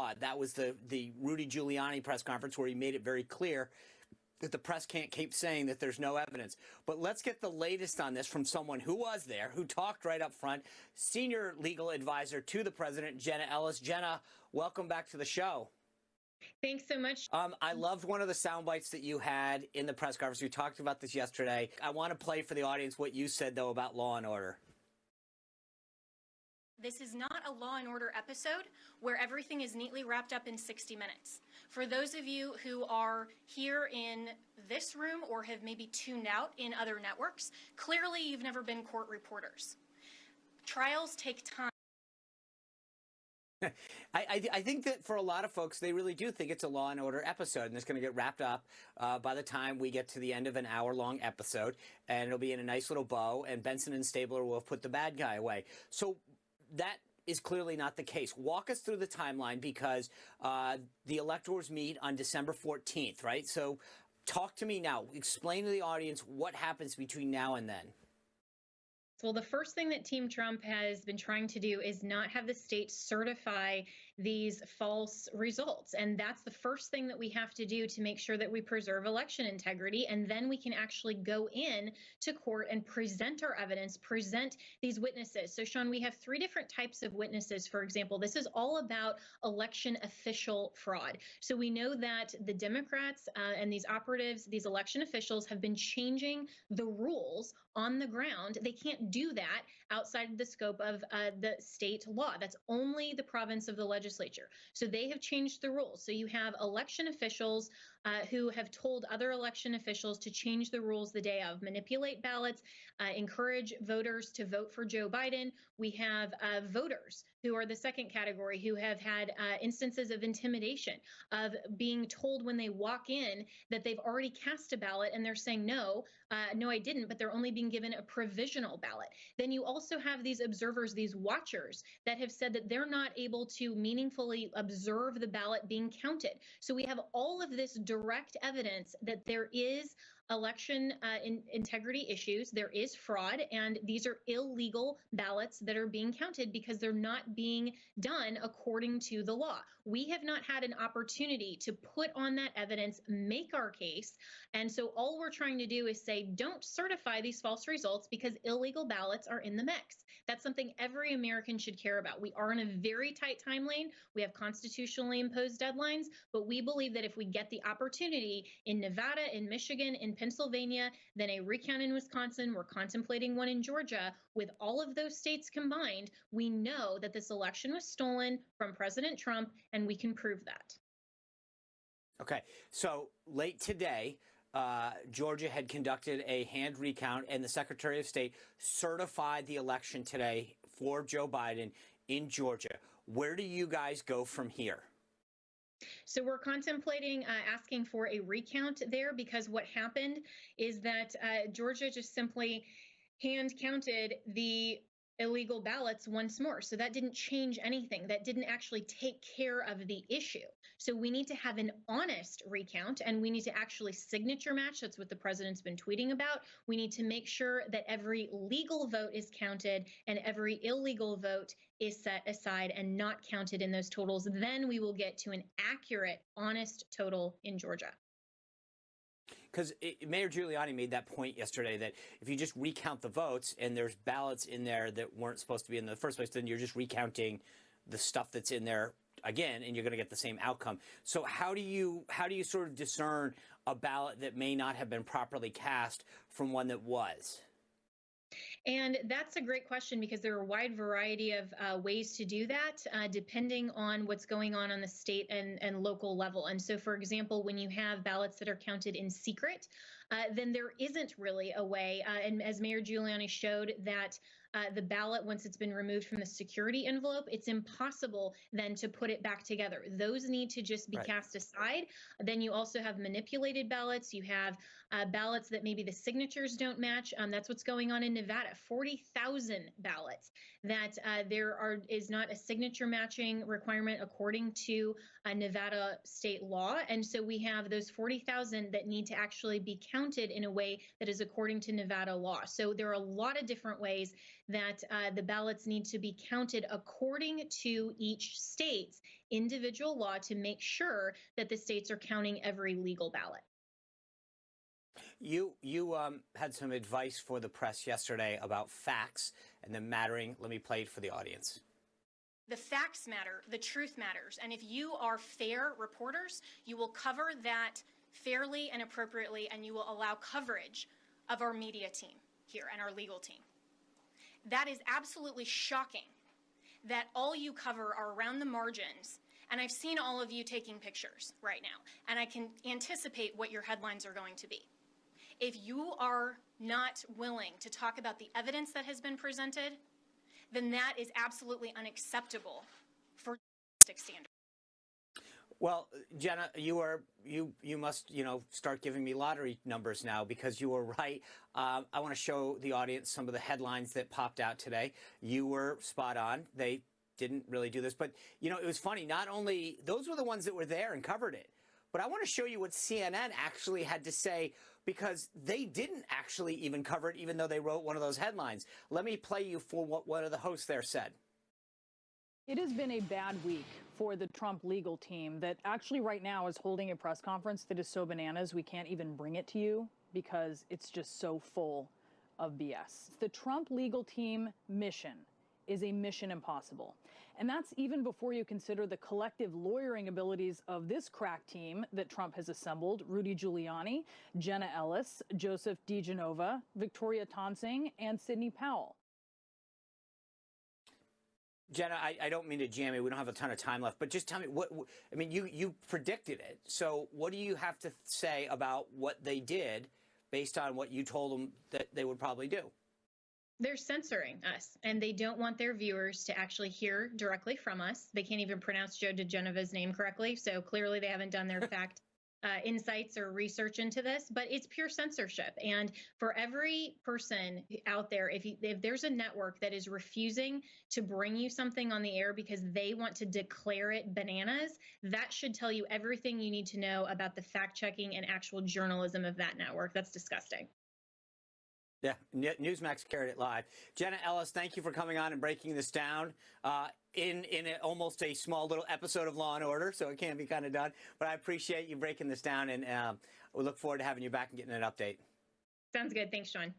fraud. That was the Rudy Giuliani press conference where he made it very clear that the press can't keep saying that there's no evidence. But let's get the latest on this from someone who was there, who talked right up front, senior legal advisor to the president, G'na Ellis. G'na, welcome back to the show. Thanks so much. I loved one of the sound bites that you had in the press conference. We talked about this yesterday. I want to play for the audience what you said, though, about law and order. This is not a Law and Order episode where everything is neatly wrapped up in 60 minutes. For those of you who are here in this room or have maybe tuned out in other networks, clearly you've never been court reporters. Trials take time. I think that for a lot of folks, they really do think it's a Law and Order episode, and it's going to get wrapped up by the time we get to the end of an hour-long episode, and it'll be in a nice little bow, and Benson and Stabler will have put the bad guy away. So that is clearly not the case. Walk us through the timeline, because the electors meet on December 14th, right? So talk to me now. Explain to the audience what happens between now and then. Well, the first thing that Team Trump has been trying to do is not have the state certify these false results. And that's the first thing that we have to do to make sure that we preserve election integrity. And then we can actually go in to court and present our evidence, present these witnesses. So, Sean, we have three different types of witnesses. For example, this is all about election official fraud. So we know that the Democrats and these operatives, these election officials, have been changing the rules on the ground. They can't do that outside of the scope of the state law. That's only the province of the legislature. So they have changed the rules. So you have election officials who have told other election officials to change the rules the day of, manipulate ballots, encourage voters to vote for Joe Biden. We have voters who are the second category, who have had instances of intimidation, of being told when they walk in that they've already cast a ballot, and they're saying, no, I didn't, but they're only being given a provisional ballot. Then you also have these observers, these watchers, that have said that they're not able to meaningfully observe the ballot being counted. So we have all of this direct evidence that there is election integrity issues, there is fraud, and these are illegal ballots that are being counted because they're not being done according to the law. We have not had an opportunity to put on that evidence, make our case, and so all we're trying to do is say, don't certify these false results because illegal ballots are in the mix. That's something every American should care about. We are in a very tight time lane. We have constitutionally imposed deadlines, but we believe that if we get the opportunity in Nevada, in Michigan, in Pennsylvania, then a recount in Wisconsin, we're contemplating one in Georgia. With all of those states combined, we know that this election was stolen from President Trump, and we can prove that. Okay, so late today, Georgia had conducted a hand recount, and the Secretary of State certified the election today for Joe Biden in Georgia. Where do you guys go from here? So we're contemplating asking for a recount there, because what happened is that Georgia just simply hand counted the illegal ballots once more. So that didn't change anything. That didn't actually take care of the issue. So we need to have an honest recount, and we need to actually signature match. That's what the president's been tweeting about. We need to make sure that every legal vote is counted and every illegal vote is set aside and not counted in those totals. Then we will get to an accurate, honest total in Georgia. Because Mayor Giuliani made that point yesterday that if you just recount the votes and there's ballots in there that weren't supposed to be in the first place, then you're just recounting the stuff that's in there again, and you're going to get the same outcome. So how do you sort of discern a ballot that may not have been properly cast from one that was? And that's a great question, because there are a wide variety of ways to do that, depending on what's going on the state and local level. And so, for example, when you have ballots that are counted in secret, then there isn't really a way. And as Mayor Giuliani showed, that the ballot, once it's been removed from the security envelope, it's impossible then to put it back together. Those need to just be cast aside. Then you also have manipulated ballots. You have ballots that maybe the signatures don't match. That's what's going on in Nevada. 40,000 ballots that is not a signature matching requirement according to Nevada state law. And so we have those 40,000 that need to actually be counted in a way that is according to Nevada law. So there are a lot of different ways that the ballots need to be counted according to each state's individual law to make sure that the states are counting every legal ballot. You had some advice for the press yesterday about facts and them mattering. Let me play it for the audience. The facts matter, the truth matters, and if you are fair reporters, you will cover that fairly and appropriately, and you will allow coverage of our media team here and our legal team. That is absolutely shocking that all you cover are around the margins, and I've seen all of you taking pictures right now, and I can anticipate what your headlines are going to be. If you are not willing to talk about the evidence that has been presented, then that is absolutely unacceptable for journalistic standards. Well, Jena, you must start giving me lottery numbers now, because you were right. I want to show the audience some of the headlines that popped out today. You were spot on. They didn't really do this, but it was funny. Not only those were the ones that were there and covered it, but I want to show you what CNN actually had to say, because they didn't actually even cover it, even though they wrote one of those headlines. Let me play you for what one of the hosts there said. It has been a bad week for the Trump legal team that actually right now is holding a press conference that is so bananas we can't even bring it to you because it's just so full of BS. The Trump legal team mission is a mission impossible. And that's even before you consider the collective lawyering abilities of this crack team that Trump has assembled: Rudy Giuliani, Jenna Ellis, Joseph DeGenova, Victoria Tonsing, and Sidney Powell. Jena, I don't mean to jam you. We don't have a ton of time left, but just tell me you predicted it. So what do you have to say about what they did based on what you told them that they would probably do? They're censoring us, and they don't want their viewers to actually hear directly from us. They can't even pronounce Joe DeGenova's name correctly, so clearly they haven't done their fact insights or research into this, but it's pure censorship. And for every person out there, if there's a network that is refusing to bring you something on the air because they want to declare it bananas, that should tell you everything you need to know about the fact-checking and actual journalism of that network. That's disgusting. Yeah, NewsMax carried it live. Jenna Ellis, thank you for coming on and breaking this down in almost a small little episode of Law and Order, so it can be kind of done. But I appreciate you breaking this down, and we look forward to having you back and getting an update. Sounds good. Thanks, Sean.